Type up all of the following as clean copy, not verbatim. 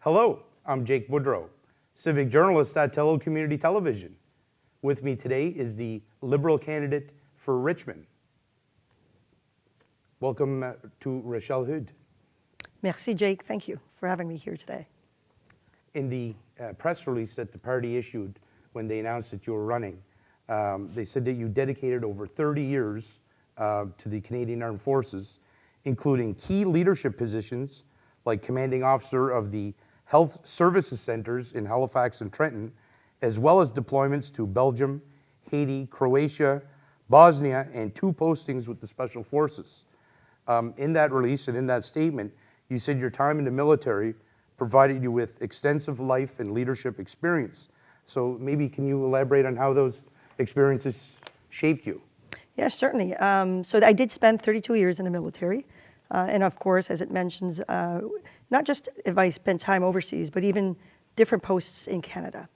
Hello, I'm Jake Boudrot, Civic Journalist at Tello Community Television. With me today is the Liberal candidate for Richmond. Welcome to Rochelle Heudes. Merci, Jake. Thank you for having me here today. In the press release that the party issued when they announced that you were running, they said that you dedicated over 30 years to the Canadian Armed Forces, including key leadership positions like commanding officer of the Health Services Centres in Halifax and Trenton, as well as deployments to Belgium, Haiti, Croatia, Bosnia, and 2 postings with the Special Forces. In that release and in that statement, you said your time in the military provided you with extensive life and leadership experience. So maybe can you elaborate on how those experiences shaped you? Yes, certainly. So I did spend 32 years in the military. And of course, as it mentions, not just if I spent time overseas, but even different posts in Canada.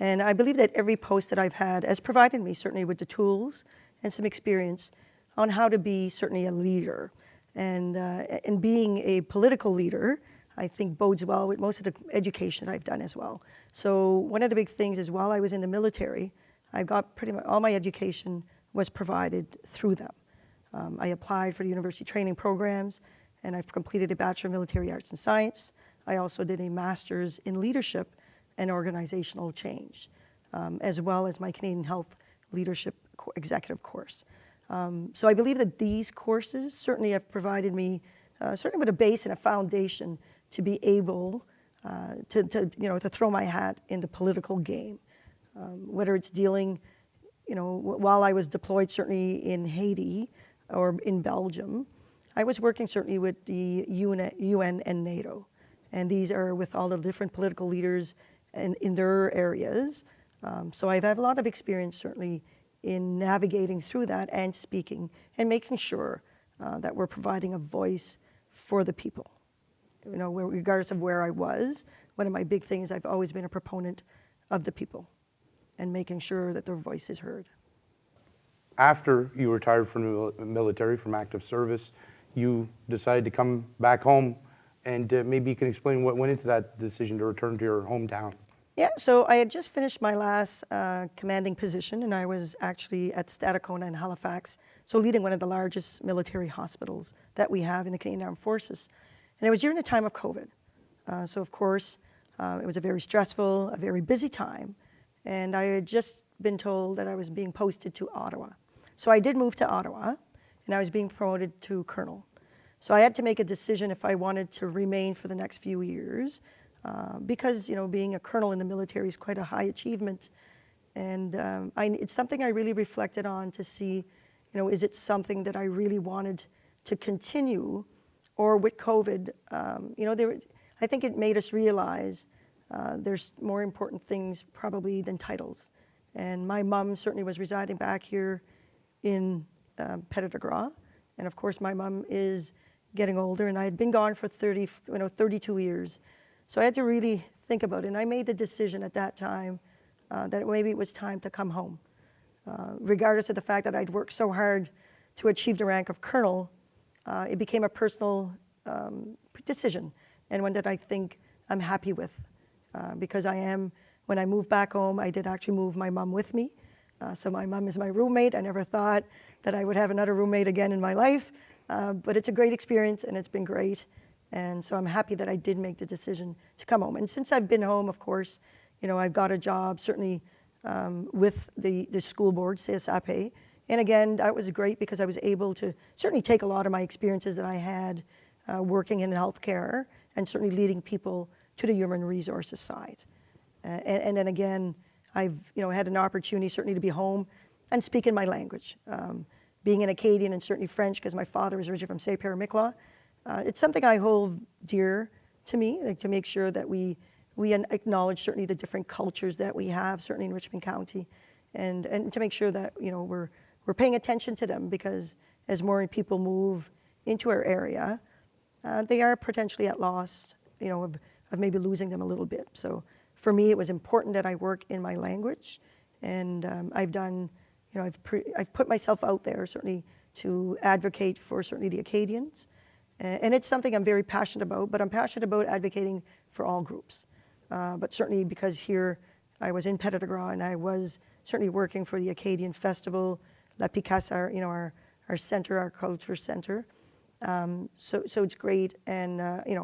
And I believe that every post that I've had has provided me certainly with the tools and some experience on how to be certainly a leader. And in being a political leader, I think bodes well with most of the education I've done as well. So one of the big things is while I was in the military, I got pretty much all my education was provided through them. I applied for the university training programs, and I've completed a Bachelor of Military Arts and Science. I also did a Master's in Leadership and Organizational Change, as well as my Canadian Health Leadership Executive course. So I believe that these courses certainly have provided me certainly with a base and a foundation to be able to throw my hat in the political game, whether it's dealing, while I was deployed certainly in Haiti or in Belgium, I was working certainly with the UN and NATO. And these are with all the different political leaders in their areas. So I've had a lot of experience certainly in navigating through that and speaking and making sure that we're providing a voice for the people. Regardless of where I was, one of my big things, I've always been a proponent of the people and making sure that their voice is heard. After you retired from the military, from active service, you decided to come back home, and maybe you can explain what went into that decision to return to your hometown. Yeah, so I had just finished my last commanding position, and I was actually at Stadacona in Halifax, so leading one of the largest military hospitals that we have in the Canadian Armed Forces. And it was during the time of COVID. So of course, it was a very stressful, a very busy time, and I had just been told that I was being posted to Ottawa. So I did move to Ottawa, and I was being promoted to colonel. So I had to make a decision if I wanted to remain for the next few years, because being a colonel in the military is quite a high achievement, and it's something I really reflected on to see, is it something that I really wanted to continue, or with COVID, I think it made us realize there's more important things probably than titles. And my mom certainly was residing back here in Petit de Gras, and of course my mom is getting older, and I had been gone for 32 years. So I had to really think about it, and I made the decision at that time that maybe it was time to come home. Regardless of the fact that I'd worked so hard to achieve the rank of colonel, it became a personal decision, and one that I think I'm happy with, because when I moved back home, I did actually move my mom with me. So my mom is my roommate. I never thought that I would have another roommate again in my life, but it's a great experience, and it's been great. And so I'm happy that I did make the decision to come home. And since I've been home, of course, I've got a job certainly with the school board, CSAP. And again, that was great because I was able to certainly take a lot of my experiences that I had working in healthcare and certainly leading people to the human resources side. And then again, I've had an opportunity certainly to be home and speak in my language. Being an Acadian and certainly French, because my father is originally from Saint-Pierre-Miquelon, it's something I hold dear to me, to make sure that we acknowledge certainly the different cultures that we have, certainly in Richmond County, and to make sure that we're paying attention to them, because as more people move into our area, they are potentially at loss, of maybe losing them a little bit. So for me, it was important that I work in my language, and I've put myself out there certainly to advocate for certainly the Acadians, And it's something I'm very passionate about, but I'm passionate about advocating for all groups. But certainly because here I was in Petit de Gras and I was certainly working for the Acadian Festival, La Picasse, our center, our culture center. So it's great. And,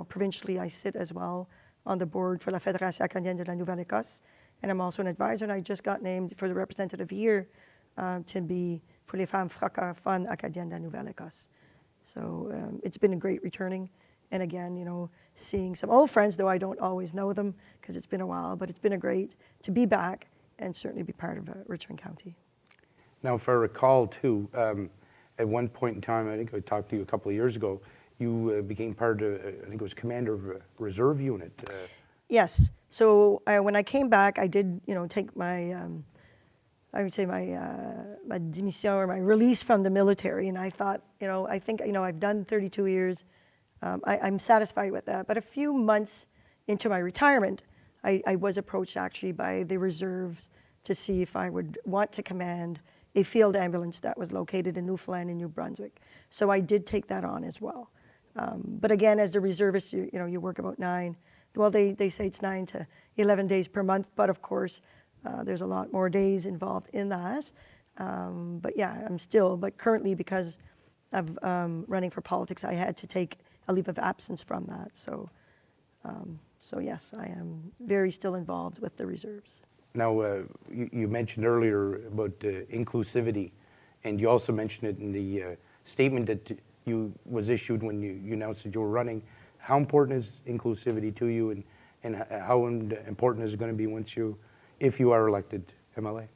provincially I sit as well on the board for la Fédération Acadienne de la Nouvelle-Écosse. And I'm also an advisor, and I just got named for the representative here to be for les femmes francophones acadiennes de la Nouvelle-Écosse. So it's been great returning. And again, seeing some old friends, though I don't always know them because it's been a while, but it's been a great to be back and certainly be part of Richmond County. Now, if I recall, too, at one point in time, I think I talked to you a couple of years ago, you became part of, I think it was commander of a reserve unit. Yes. So when I came back, I did, take my, I would say my démission or my release from the military. And I thought, I think, I've done 32 years. I'm satisfied with that. But a few months into my retirement, I was approached actually by the reserves to see if I would want to command a field ambulance that was located in Newfoundland and New Brunswick. So I did take that on as well. But again, as the reservist, you work about they say it's 9 to 11 days per month, but of course, there's a lot more days involved in that. But yeah, but currently because of running for politics, I had to take a leave of absence from that. So yes, I am very still involved with the reserves. Now, you mentioned earlier about inclusivity, and you also mentioned it in the statement that was issued when you announced that you were running. How important is inclusivity to you, and how important is it going to be if you are elected MLA?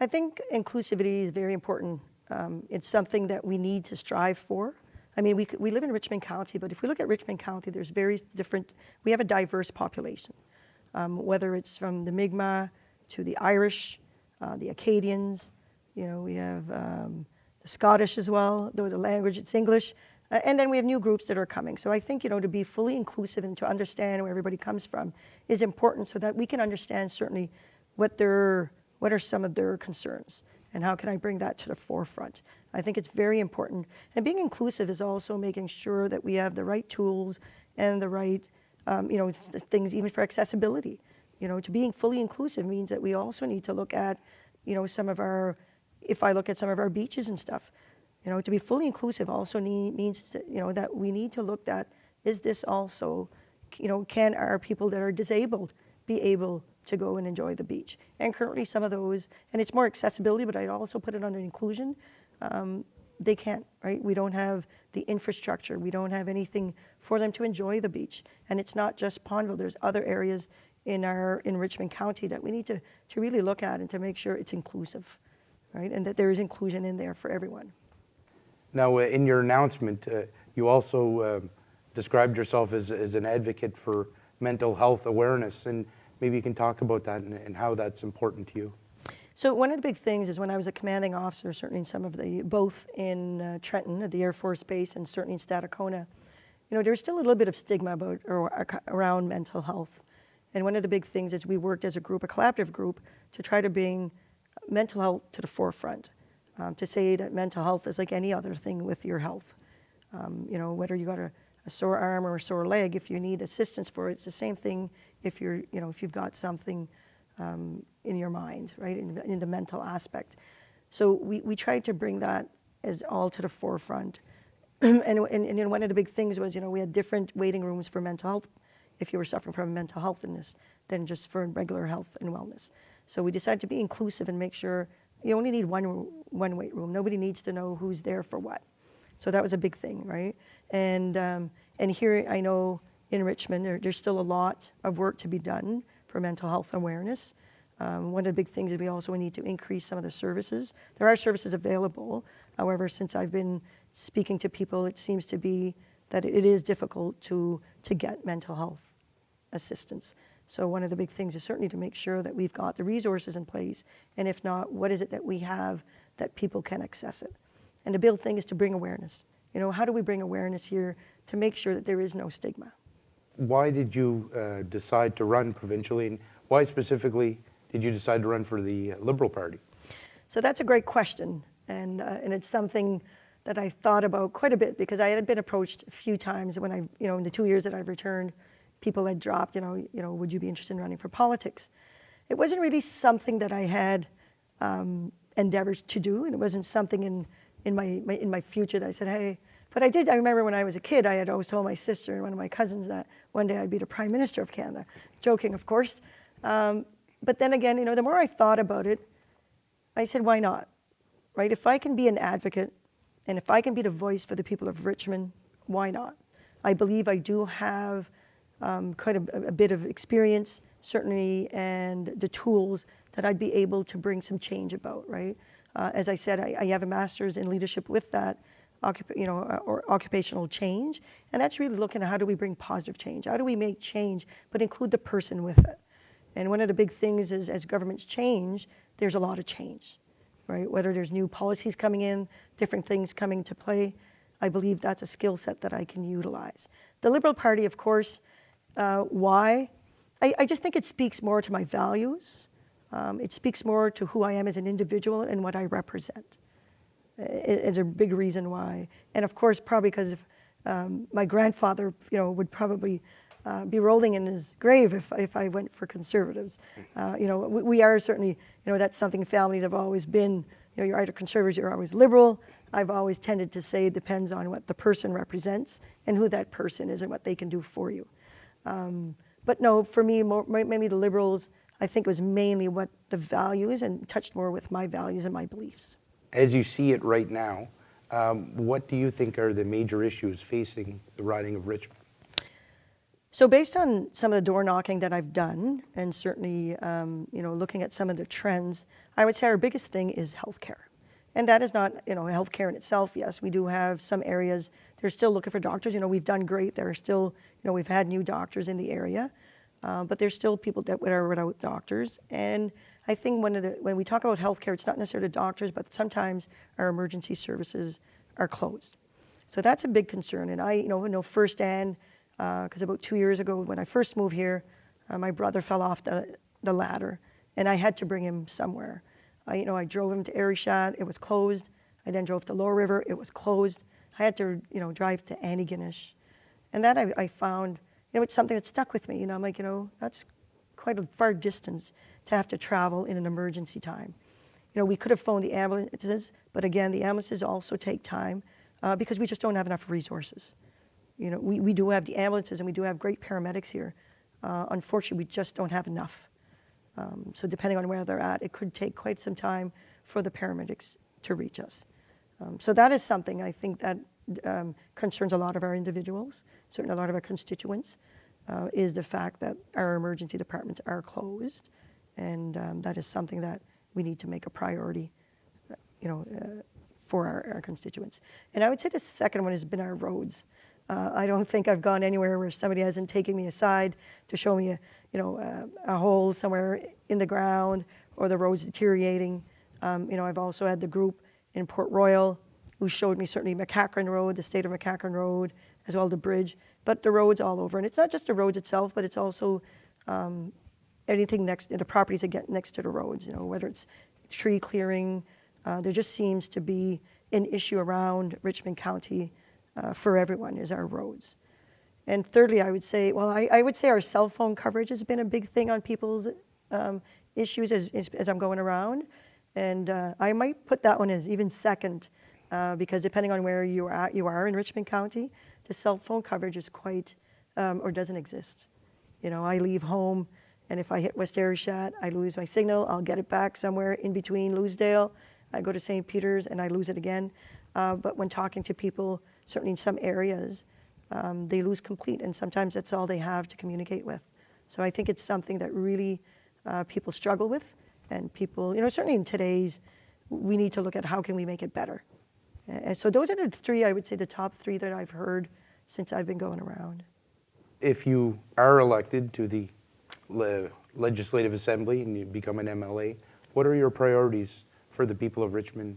I think inclusivity is very important. It's something that we need to strive for. I mean, we live in Richmond County, but if we look at Richmond County, there's we have a diverse population, whether it's from the Mi'kmaq to the Irish, the Acadians, we have the Scottish as well, though the language, it's English. And then we have new groups that are coming. So I think, to be fully inclusive and to understand where everybody comes from is important so that we can understand certainly what are some of their concerns and how can I bring that to the forefront. I think it's very important. And being inclusive is also making sure that we have the right tools and the right, things even for accessibility. To being fully inclusive means that we also need to look at, if I look at some of our beaches and stuff, to be fully inclusive also means that we need to look at, is this also, can our people that are disabled be able to go and enjoy the beach? And currently some of those, and it's more accessibility, but I'd also put it under inclusion, they can't, right? We don't have the infrastructure. We don't have anything for them to enjoy the beach. And it's not just Pondville. There's other areas in Richmond County that we need to really look at and to make sure it's inclusive, right? And that there is inclusion in there for everyone. Now, in your announcement, you also described yourself as an advocate for mental health awareness, and maybe you can talk about that and how that's important to you. So one of the big things is when I was a commanding officer, certainly both in Trenton at the Air Force Base and certainly in Stadacona, there's still a little bit of stigma around mental health. And one of the big things is we worked as a collaborative group, to try to bring mental health to the forefront. To say that mental health is like any other thing with your health. Whether you got a sore arm or a sore leg, if you need assistance for it, it's the same thing if you've got something in your mind, right, in the mental aspect. So we tried to bring that as all to the forefront. and one of the big things was, we had different waiting rooms for mental health if you were suffering from mental health illness than just for regular health and wellness. So we decided to be inclusive and make sure you only need one wait room. Nobody needs to know who's there for what. So that was a big thing, right? And here I know in Richmond there's still a lot of work to be done for mental health awareness. One of the big things is we also need to increase some of the services. There are services available. However, since I've been speaking to people, it seems to be that it is difficult to get mental health assistance. So one of the big things is certainly to make sure that we've got the resources in place, and if not, what is it that we have that people can access it? And the big thing is to bring awareness. How do we bring awareness here to make sure that there is no stigma? Why did you decide to run provincially, and why specifically did you decide to run for the Liberal Party? So that's a great question, and it's something that I thought about quite a bit, because I had been approached a few times when in the 2 years that I've returned, people had dropped, would you be interested in running for politics? It wasn't really something that I had endeavors to do, and it wasn't something in my future that I said, hey. But I remember when I was a kid, I had always told my sister and one of my cousins that one day I'd be the Prime Minister of Canada. Joking, of course. But then again, the more I thought about it, I said, why not? Right? If I can be an advocate, and if I can be the voice for the people of Richmond, why not? I believe I do have quite a bit of experience, certainly, and the tools that I'd be able to bring some change about, right? As I said, I have a master's in leadership with that, or occupational change, and that's really looking at how do we bring positive change? How do we make change, but include the person with it? And one of the big things is, as governments change, there's a lot of change, right? Whether there's new policies coming in, different things coming to play, I believe that's a skill set that I can utilize. The Liberal Party, of course, why? I just think it speaks more to my values. It speaks more to who I am as an individual and what I represent. It's a big reason why. And of course, probably because my grandfather, would probably be rolling in his grave if I went for Conservatives. We are certainly, that's something families have always been. You're either Conservatives, you're always Liberal. I've always tended to say it depends on what the person represents and who that person is and what they can do for you. But no, for me, maybe the Liberals, I think it was mainly what the values and touched more with my values and my beliefs. As you see it right now, what do you think are the major issues facing the riding of Richmond? So based on some of the door knocking that I've done, and certainly looking at some of the trends, I would say our biggest thing is healthcare. And that is not healthcare in itself. Yes, we do have some areas, they're still looking for doctors. We've done great. There are still, we've had new doctors in the area, but there's still people that are without doctors. And I think when we talk about healthcare, it's not necessarily doctors, but sometimes our emergency services are closed. So that's a big concern. And I know firsthand, because about 2 years ago when I first moved here, my brother fell off the ladder, and I had to bring him somewhere. I drove him to Arishat, it was closed. I then drove to Lower River, it was closed. I had to, drive to Antigonish. And that I found, it's something that stuck with me. I'm like, that's quite a far distance to have to travel in an emergency time. We could have phoned the ambulances, but again, the ambulances also take time because we just don't have enough resources. We do have the ambulances and we do have great paramedics here. Unfortunately, we just don't have enough. So depending on where they're at, it could take quite some time for the paramedics to reach us. So that is something I think that concerns a lot of our individuals, certainly a lot of our constituents, is the fact that our emergency departments are closed. And that is something that we need to make a priority, for our constituents. And I would say the second one has been our roads. I don't think I've gone anywhere where somebody hasn't taken me aside to show me a hole somewhere in the ground or the roads deteriorating. I've also had the group in Port Royal who showed me certainly McCachran Road, the state of McCachran Road, as well as the bridge, but the roads all over. And it's not just the roads itself, but it's also anything the properties that get next to the roads, whether it's tree clearing. There just seems to be an issue around Richmond County for everyone is our roads. And thirdly, I would say, I would say our cell phone coverage has been a big thing on people's issues as I'm going around. And I might put that one as even second because depending on where you are in Richmond County, the cell phone coverage is quite, or doesn't exist. I leave home and if I hit West Arishat, I lose my signal. I'll get it back somewhere in between Loosedale. I go to St. Peter's and I lose it again. But when talking to people, certainly in some areas, they lose complete, and sometimes that's all they have to communicate with. So I think it's something that really people struggle with, and people, certainly in today's, we need to look at how can we make it better. And so those are the three, I would say, the top three that I've heard since I've been going around. If you are elected to the Legislative Assembly and you become an MLA, what are your priorities for the people of Richmond?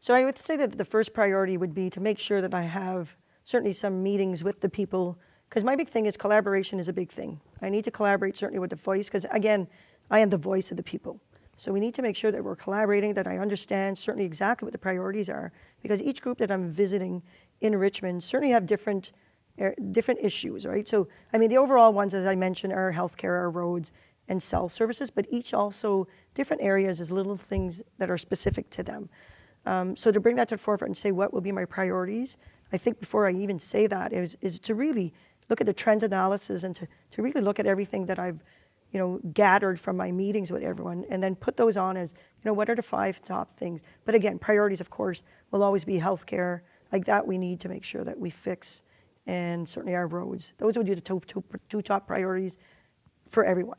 So I would say that the first priority would be to make sure that I have certainly some meetings with the people, because my big thing is collaboration is a big thing. I need to collaborate certainly with the voice, because again, I am the voice of the people. So we need to make sure that we're collaborating, that I understand certainly exactly what the priorities are, because each group that I'm visiting in Richmond certainly have different issues, right? So, I mean, the overall ones, as I mentioned, are healthcare, our roads, and cell services, but each also different areas as little things that are specific to them. So to bring that to the forefront and say what will be my priorities, I think before I even say that is to really look at the trends analysis and to really look at everything that I've gathered from my meetings with everyone, and then put those on as, what are the 5 top things. But again, priorities, of course, will always be healthcare. Like that, we need to make sure that we fix, and certainly our roads. Those would be the two top priorities for everyone.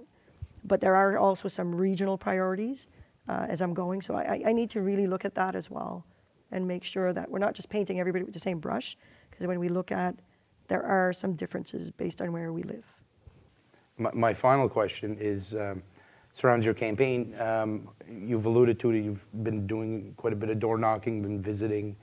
But there are also some regional priorities as I'm going. So I need to really look at that as well and make sure that we're not just painting everybody with the same brush, because when we look at, there are some differences based on where we live. My final question is surrounds your campaign. You've alluded to it. You've been doing quite a bit of door knocking, been visiting,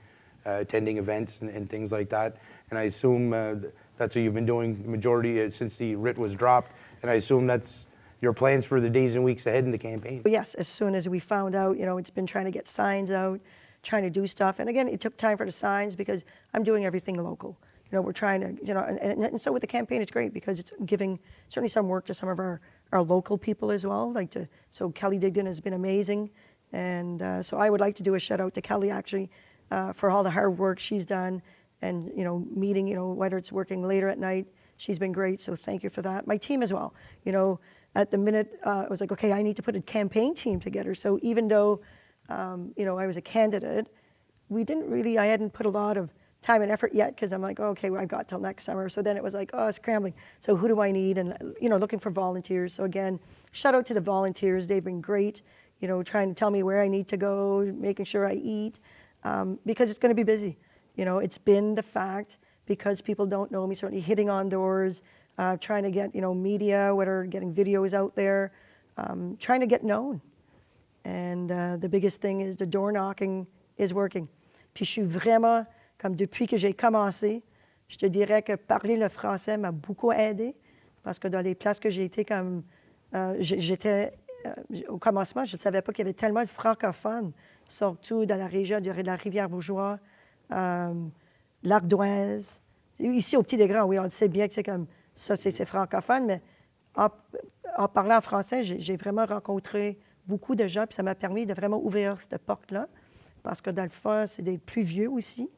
attending events and things like that. And I assume that's what you've been doing the majority since the writ was dropped. And I assume that's your plans for the days and weeks ahead in the campaign. Yes, as soon as we found out, it's been trying to get signs out, trying to do stuff. And again, it took time for the signs because I'm doing everything local. We're trying to, and so with the campaign, it's great because it's giving certainly some work to some of our local people as well. So Kelly Digdon has been amazing. And so I would like to do a shout out to Kelly actually for all the hard work she's done and, meeting, whether it's working later at night, she's been great. So thank you for that. My team as well, at the minute, I was like, okay, I need to put a campaign team together. So even though, I was a candidate, I hadn't put a lot of time and effort yet because I'm like, oh, okay, well, I've got till next summer. So then it was like, oh, scrambling. So who do I need? And, looking for volunteers. So again, shout out to the volunteers. They've been great, trying to tell me where I need to go, making sure I eat, because it's going to be busy. It's been the fact because people don't know me, certainly hitting on doors, trying to get, media, whether getting videos out there, trying to get known. And the biggest thing is the door knocking is working. Puis je suis vraiment, comme depuis que j'ai commencé, je te dirais que parler le français m'a beaucoup aidé parce que dans les places que j'ai été comme, j'étais, au commencement, je ne savais pas qu'il y avait tellement de francophones, surtout dans la région de la Rivière-Bourgeois, l'Ardoise. Ici, au Petit des Grands, oui, on le sait bien que c'est comme ça, c'est francophone, mais en parlant en français, j'ai vraiment rencontré beaucoup de gens, puis ça m'a permis de vraiment ouvrir cette porte-là, parce que dans le fond, c'est des plus vieux aussi,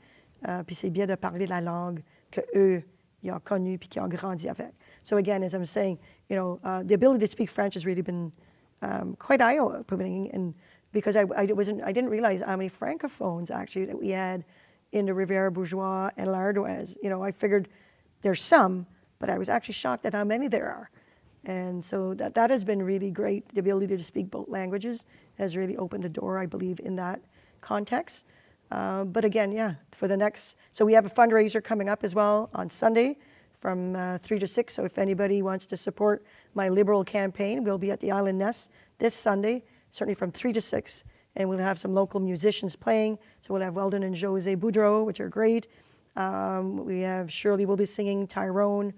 puis c'est bien de parler la langue qu'eux, ils ont connue puis qu'ils ont grandi avec. So again, as I'm saying, the ability to speak French has really been quite eye-opening, and because I didn't realize how many francophones actually that we had in the Rivière-Bourgeois and l'Ardoise. I figured there's some, but I was actually shocked at how many there are. And so that has been really great. The ability to speak both languages has really opened the door, I believe, in that context. But again, yeah, so we have a fundraiser coming up as well on Sunday from 3 to 6. So if anybody wants to support my Liberal campaign, we'll be at the Island Nest this Sunday, certainly from 3 to 6. And we'll have some local musicians playing. So we'll have Weldon and Jose Boudrot, which are great. We have Shirley will be singing, Tyrone,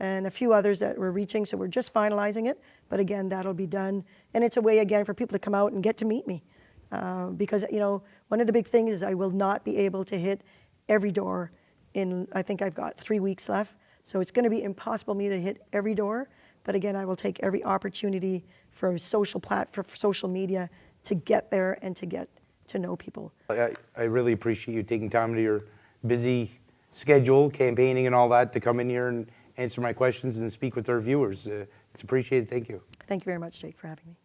and a few others that we're reaching. So we're just finalizing it. But again, that'll be done. And it's a way, again, for people to come out and get to meet me. Because, one of the big things is I will not be able to hit every door I think I've got 3 weeks left. So it's going to be impossible for me to hit every door. But again, I will take every opportunity for social media to get there and to get to know people. I really appreciate you taking time to your busy schedule, campaigning and all that, to come in here and answer my questions and speak with our viewers. It's appreciated. Thank you. Thank you very much, Jake, for having me.